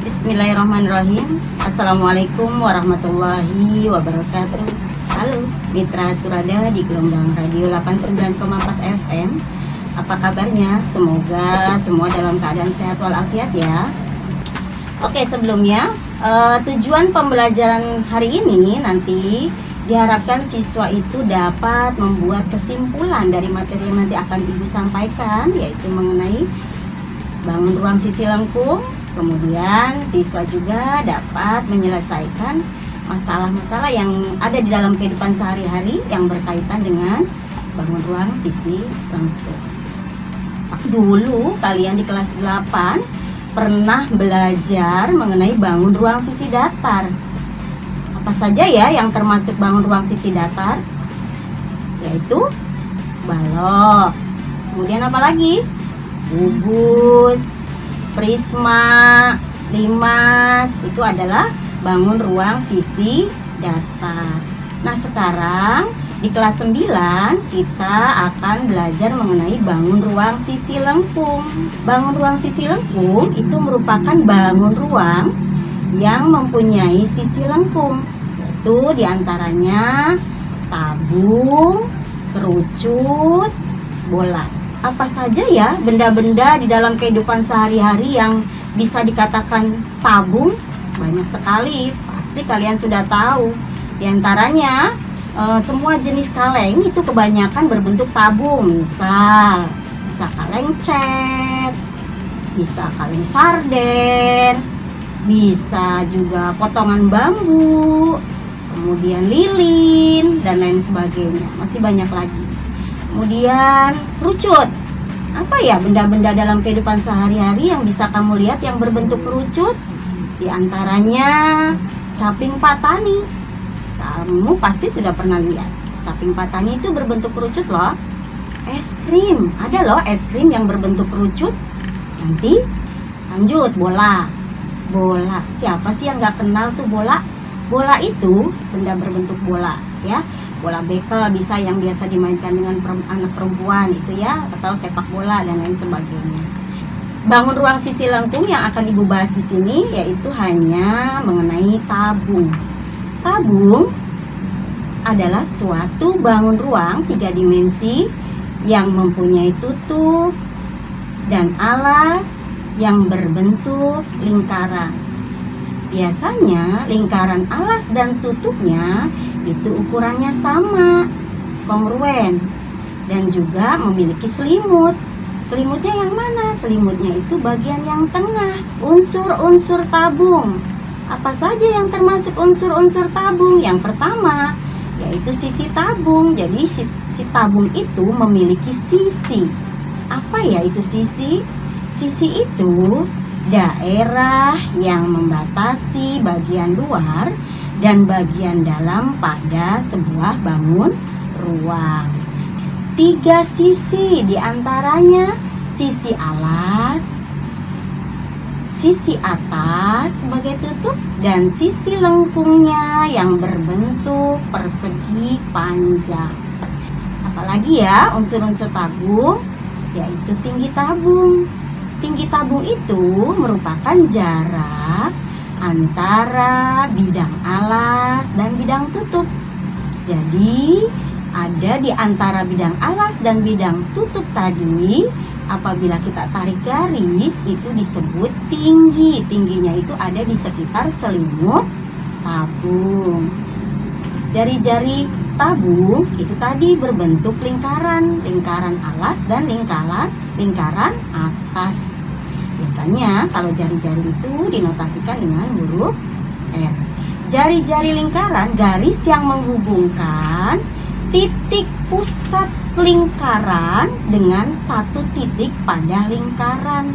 Bismillahirrahmanirrahim. Assalamualaikum warahmatullahi wabarakatuh. Halo mitra Surada di gelombang radio 89,4 FM. Apa kabarnya? Semoga semua dalam keadaan sehat walafiat ya. Oke, sebelumnya tujuan pembelajaran hari ini nanti diharapkan siswa itu dapat membuat kesimpulan dari materi yang nanti akan Ibu sampaikan, yaitu mengenai bangun ruang sisi lengkung. Kemudian siswa juga dapat menyelesaikan masalah-masalah yang ada di dalam kehidupan sehari-hari yang berkaitan dengan bangun ruang sisi lengkung. Dulu kalian di kelas 8 pernah belajar mengenai bangun ruang sisi datar. Apa saja ya yang termasuk bangun ruang sisi datar? Yaitu balok. Kemudian apa lagi? Kubus, prisma, limas, itu adalah bangun ruang sisi datar. Nah, sekarang di kelas 9 kita akan belajar mengenai bangun ruang sisi lengkung. Bangun ruang sisi lengkung itu merupakan bangun ruang yang mempunyai sisi lengkung, yaitu diantaranya tabung, kerucut, bola. Apa saja ya benda-benda di dalam kehidupan sehari-hari yang bisa dikatakan tabung? Banyak sekali, pasti kalian sudah tahu. Di antaranya semua jenis kaleng itu kebanyakan berbentuk tabung. Misal, bisa kaleng cat, bisa kaleng sarden, bisa juga potongan bambu, kemudian lilin, dan lain sebagainya. Masih banyak lagi. Kemudian kerucut. Apa ya benda-benda dalam kehidupan sehari-hari yang bisa kamu lihat yang berbentuk kerucut? Di antaranya caping patani. Kamu pasti sudah pernah lihat. Caping patani itu berbentuk kerucut loh. Es krim. Ada loh es krim yang berbentuk kerucut. Nanti lanjut, bola. Bola. Siapa sih yang gak kenal tuh bola? Bola itu benda berbentuk bola ya. Bola bekel bisa yang biasa dimainkan dengan anak perempuan itu ya, atau sepak bola dan lain sebagainya. Bangun ruang sisi lengkung yang akan Ibu bahas di sini yaitu hanya mengenai tabung. Tabung adalah suatu bangun ruang 3 dimensi yang mempunyai tutup dan alas yang berbentuk lingkaran. Biasanya lingkaran alas dan tutupnya itu ukurannya sama, kongruen, dan juga memiliki selimut. Selimutnya yang mana? Selimutnya itu bagian yang tengah, unsur-unsur tabung. Apa saja yang termasuk unsur-unsur tabung? Yang pertama yaitu sisi tabung. Jadi si tabung itu memiliki sisi. Apa ya itu sisi? Sisi itu daerah yang membatasi bagian luar dan bagian dalam pada sebuah bangun ruang. 3 sisi diantaranya sisi alas, sisi atas sebagai tutup, dan sisi lengkungnya yang berbentuk persegi panjang. Apalagi ya unsur-unsur tabung, yaitu tinggi tabung. Tinggi tabung itu merupakan jarak antara bidang alas dan bidang tutup. Jadi ada di antara bidang alas dan bidang tutup tadi, apabila kita tarik garis itu disebut tinggi. Tingginya itu ada di sekitar selimut tabung. Jari-jari tabung itu tadi berbentuk lingkaran, lingkaran alas dan lingkaran atas. Biasanya kalau jari-jari itu dinotasikan dengan huruf R. Jari-jari lingkaran, garis yang menghubungkan titik pusat lingkaran dengan satu titik pada lingkaran.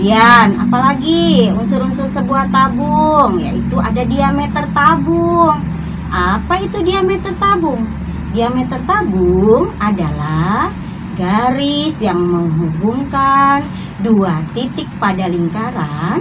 Dan apalagi unsur-unsur sebuah tabung, yaitu ada diameter tabung. Apa itu diameter tabung? Diameter tabung adalah garis yang menghubungkan 2 titik pada lingkaran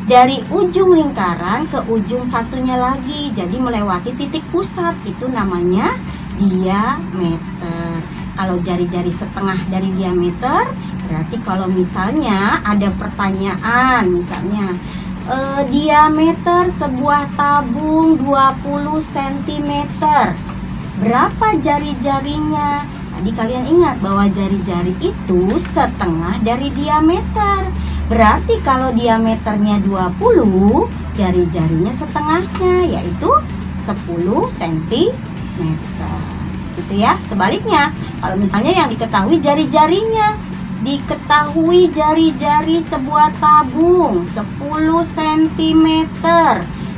dari ujung lingkaran ke ujung satunya lagi. Jadi melewati titik pusat, itu namanya diameter. Kalau jari-jari setengah dari diameter, berarti kalau misalnya ada pertanyaan, misalnya Diameter sebuah tabung 20 cm. Berapa jari-jarinya? Tadi kalian ingat bahwa jari-jari itu setengah dari diameter. Berarti kalau diameternya 20, jari-jarinya setengahnya, yaitu 10 cm. Gitu ya. Sebaliknya, kalau misalnya yang diketahui jari-jarinya, diketahui jari-jari sebuah tabung 10 cm.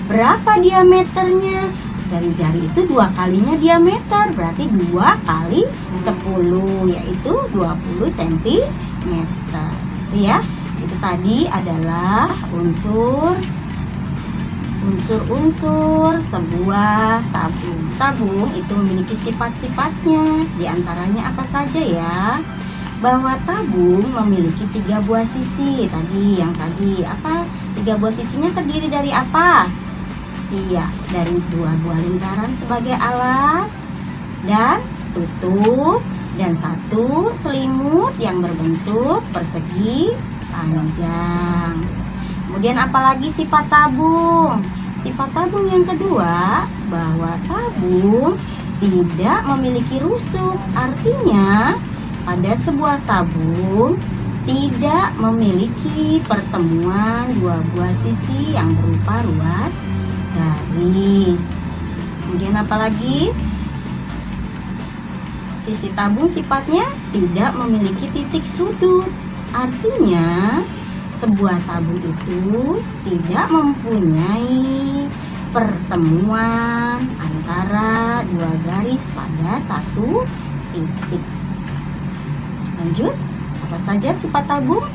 Berapa diameternya? Jari-jari itu 2 kalinya diameter, berarti 2 kali 10, yaitu 20 cm. Ya, itu tadi adalah unsur-unsur sebuah tabung. Tabung itu memiliki sifat-sifatnya. Di antaranya apa saja ya? Bahwa tabung memiliki 3 buah sisi. Yang tadi apa? 3 buah sisinya terdiri dari apa? Iya, dari 2 buah lingkaran sebagai alas dan tutup, dan 1 selimut yang berbentuk persegi panjang. Kemudian apalagi sifat tabung? Sifat tabung yang kedua, bahwa tabung tidak memiliki rusuk. Artinya pada sebuah tabung tidak memiliki pertemuan 2 buah sisi yang berupa ruas garis. Kemudian apalagi? Sisi tabung sifatnya tidak memiliki titik sudut. Artinya sebuah tabung itu tidak mempunyai pertemuan antara 2 garis pada 1 titik. Lanjut, apa saja sifat tabung?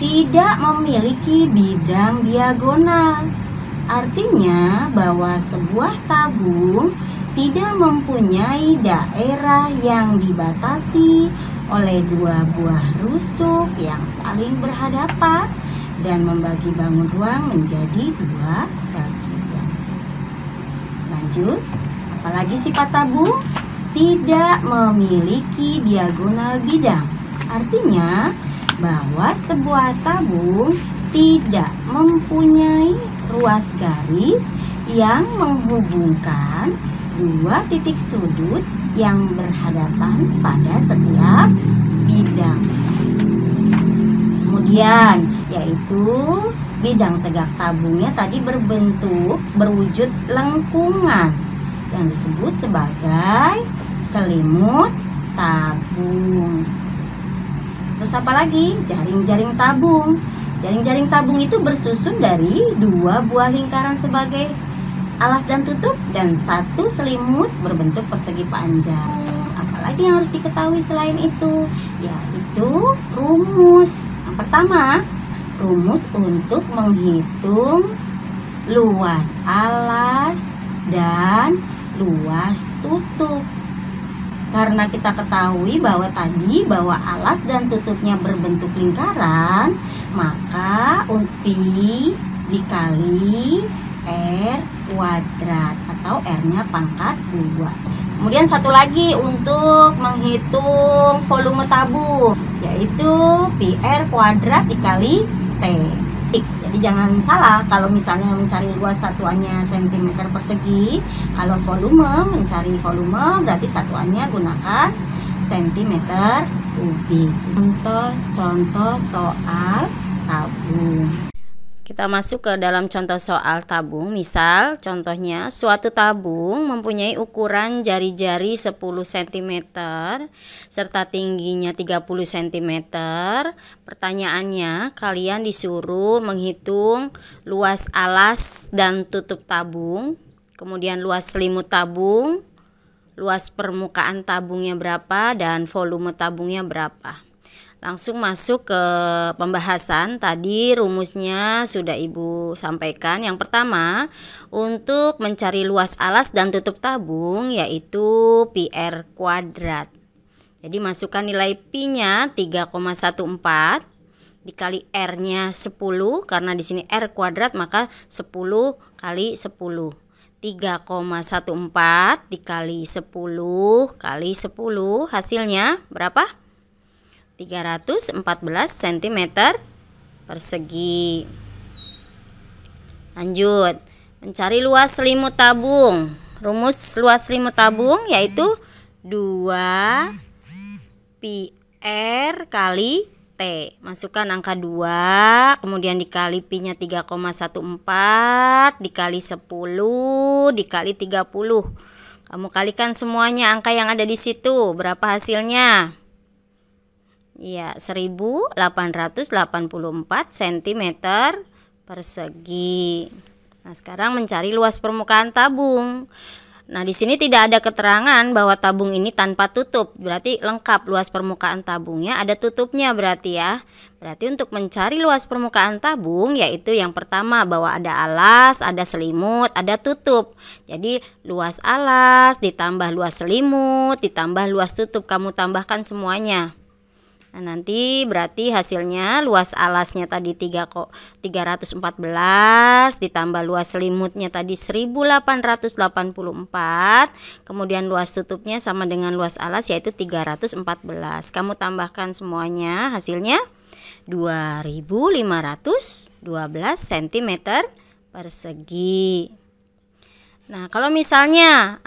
Tidak memiliki bidang diagonal. Artinya bahwa sebuah tabung tidak mempunyai daerah yang dibatasi oleh 2 buah rusuk yang saling berhadapan dan membagi bangun ruang menjadi 2 bagian. Lanjut, apalagi sifat tabung? Tidak memiliki diagonal bidang. Artinya bahwa sebuah tabung tidak mempunyai ruas garis yang menghubungkan 2 titik sudut yang berhadapan pada setiap bidang. Kemudian yaitu bidang tegak tabungnya tadi berwujud lengkungan yang disebut sebagai selimut tabung. Terus apa lagi? Jaring-jaring tabung. Jaring-jaring tabung itu bersusun dari 2 buah lingkaran sebagai alas dan tutup dan 1 selimut berbentuk persegi panjang. Apalagi yang harus diketahui selain itu? Yaitu rumus. Yang pertama, rumus untuk menghitung luas alas dan luas tutup. Karena kita ketahui bahwa bahwa alas dan tutupnya berbentuk lingkaran, maka Pi dikali R kuadrat atau R-nya pangkat 2. Kemudian satu lagi untuk menghitung volume tabung, yaitu Pi R kuadrat dikali T. Jadi jangan salah kalau misalnya mencari luas satuannya cm persegi, kalau volume mencari volume berarti satuannya gunakan cm kubik. Contoh soal tabung. Kita masuk ke dalam contoh soal tabung. Misal contohnya suatu tabung mempunyai ukuran jari-jari 10 cm serta tingginya 30 cm. Pertanyaannya, kalian disuruh menghitung luas alas dan tutup tabung, kemudian luas selimut tabung, luas permukaan tabungnya berapa, dan volume tabungnya berapa. Langsung masuk ke pembahasan. Tadi rumusnya sudah Ibu sampaikan. Yang pertama, untuk mencari luas alas dan tutup tabung yaitu Pi R kuadrat. Jadi masukkan nilai Pi-nya 3,14 dikali R-nya 10, karena di sini R kuadrat maka 10 kali 10. 3,14 dikali 10 kali 10 hasilnya berapa? 314 cm persegi. Lanjut, mencari luas selimut tabung. Rumus luas selimut tabung yaitu 2 pi R kali T. Masukkan angka 2, kemudian dikali pi-nya 3,14, dikali 10, dikali 30. Kamu kalikan semuanya angka yang ada di situ. Berapa hasilnya? Ya, 1884 cm persegi. Nah, sekarang mencari luas permukaan tabung. Nah, di sini tidak ada keterangan bahwa tabung ini tanpa tutup. Berarti lengkap, luas permukaan tabungnya ada tutupnya berarti ya. Berarti untuk mencari luas permukaan tabung yaitu yang pertama bahwa ada alas, ada selimut, ada tutup. Jadi luas alas ditambah luas selimut ditambah luas tutup, kamu tambahkan semuanya. Nah, nanti berarti hasilnya luas alasnya tadi 314 ditambah luas selimutnya tadi 1884, kemudian luas tutupnya sama dengan luas alas yaitu 314. Kamu tambahkan semuanya, hasilnya 2512 cm persegi. Nah, kalau misalnya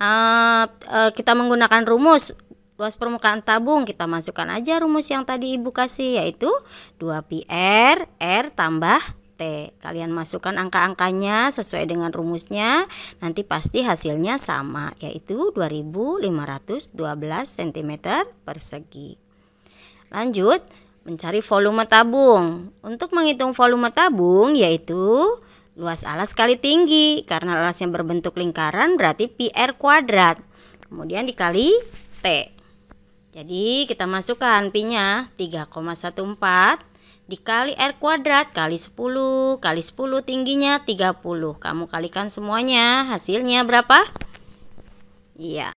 kita menggunakan rumus luas permukaan tabung, kita masukkan aja rumus yang tadi Ibu kasih yaitu 2 pi R tambah T. Kalian masukkan angka-angkanya sesuai dengan rumusnya, nanti pasti hasilnya sama yaitu 2512 cm persegi. Lanjut, mencari volume tabung. Untuk menghitung volume tabung yaitu luas alas kali tinggi, karena alasnya berbentuk lingkaran berarti pi R kuadrat, kemudian dikali T. Jadi kita masukkan pi-nya 3,14 dikali R kuadrat kali 10 kali 10 tingginya 30. Kamu kalikan semuanya, hasilnya berapa? Iya.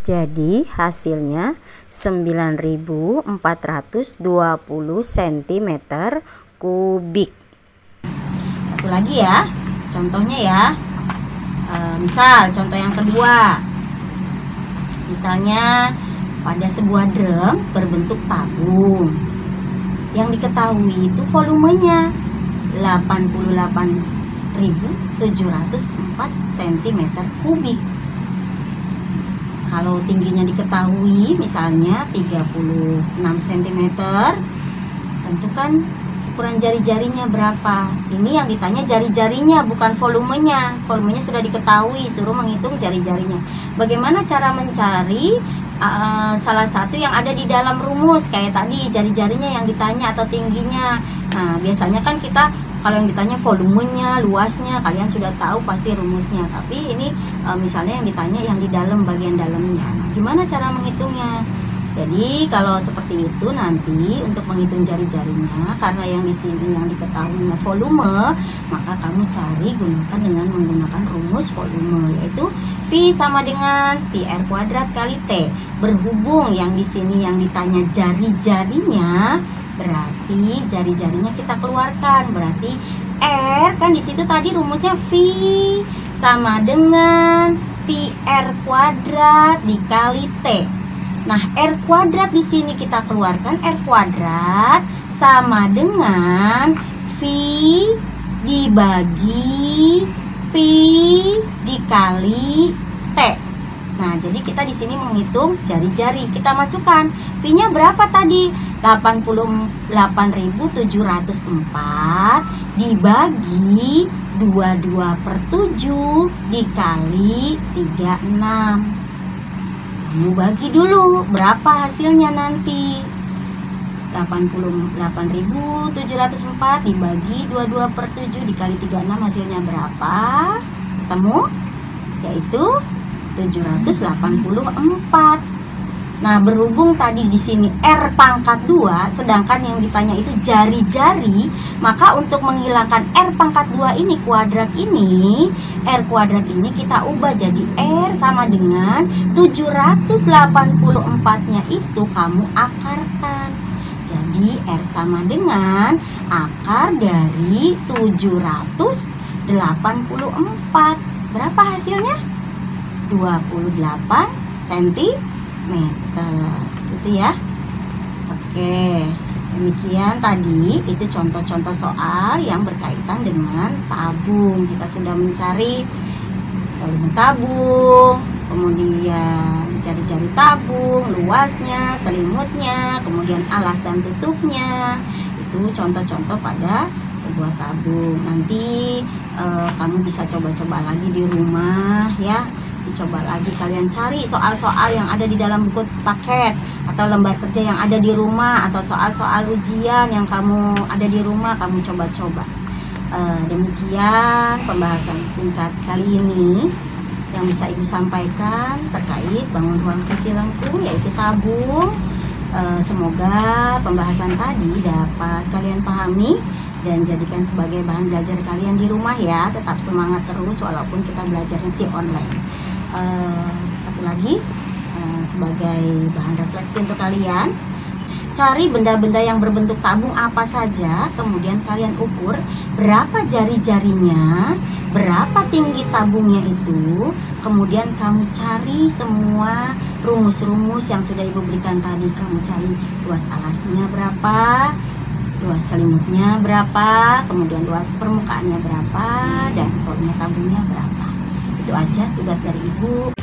Jadi hasilnya 9420 cm kubik. Satu lagi ya, contohnya ya. Misal contoh yang kedua. Misalnya pada sebuah drum berbentuk tabung yang diketahui itu volumenya 88.704 cm kubik. Kalau tingginya diketahui misalnya 36 cm, tentukan ukuran jari-jarinya berapa. Ini yang ditanya jari-jarinya, bukan volumenya. Volumenya sudah diketahui, suruh menghitung jari-jarinya. Bagaimana cara mencari salah satu yang ada di dalam rumus? Kayak tadi jari-jarinya yang ditanya atau tingginya. Nah, biasanya kan kita kalau yang ditanya volumenya, luasnya, kalian sudah tahu pasti rumusnya. Tapi ini misalnya yang ditanya yang di dalam, bagian dalamnya. Nah, gimana cara menghitungnya? Jadi kalau seperti itu nanti untuk menghitung jari-jarinya, karena yang di sini yang diketahuinya volume, maka kamu cari gunakan dengan menggunakan rumus volume yaitu V sama dengan pi R kuadrat kali T. Berhubung yang di sini yang ditanya jari-jarinya, berarti jari-jarinya kita keluarkan. Berarti R kan di situ tadi rumusnya V sama dengan pi R kuadrat dikali T. Nah, R kuadrat di sini kita keluarkan, R kuadrat sama dengan V dibagi pi dikali T. Nah, jadi kita di sini menghitung jari-jari. Kita masukkan pi-nya berapa tadi? 88.704 dibagi 22/7 dikali 36. Kamu bagi dulu berapa hasilnya nanti. 88.704 dibagi 22/7 dikali 36 hasilnya berapa? Ketemu? Yaitu 784. Nah, berhubung tadi di sini R pangkat 2, sedangkan yang ditanya itu jari-jari, maka untuk menghilangkan R pangkat 2 ini, kuadrat ini, R kuadrat ini kita ubah jadi R sama dengan 784-nya itu kamu akarkan. Jadi R sama dengan akar dari 784. Berapa hasilnya? 28 cm. Gitu ya. Oke. Demikian tadi itu contoh-contoh soal yang berkaitan dengan tabung. Kita sudah mencari volume tabung, kemudian jari-jari tabung, luasnya, selimutnya, kemudian alas dan tutupnya. Itu contoh-contoh pada sebuah tabung. Nanti kamu bisa coba-coba lagi di rumah ya. Dicoba lagi kalian cari soal-soal yang ada di dalam buku paket atau lembar kerja yang ada di rumah, atau soal-soal ujian yang kamu ada di rumah, kamu coba-coba. Demikian pembahasan singkat kali ini yang bisa Ibu sampaikan terkait bangun ruang sisi lengkung yaitu tabung. Semoga pembahasan tadi dapat kalian pahami dan jadikan sebagai bahan belajar kalian di rumah ya. Tetap semangat terus walaupun kita belajarnya si online. Satu lagi sebagai bahan refleksi untuk kalian, cari benda-benda yang berbentuk tabung apa saja, kemudian kalian ukur berapa jari-jarinya, berapa tinggi tabungnya itu, kemudian kamu cari semua rumus-rumus yang sudah Ibu berikan tadi. Kamu cari luas alasnya berapa, luas selimutnya berapa, kemudian luas permukaannya berapa, dan volume tabungnya berapa. Itu aja tugas dari Ibu.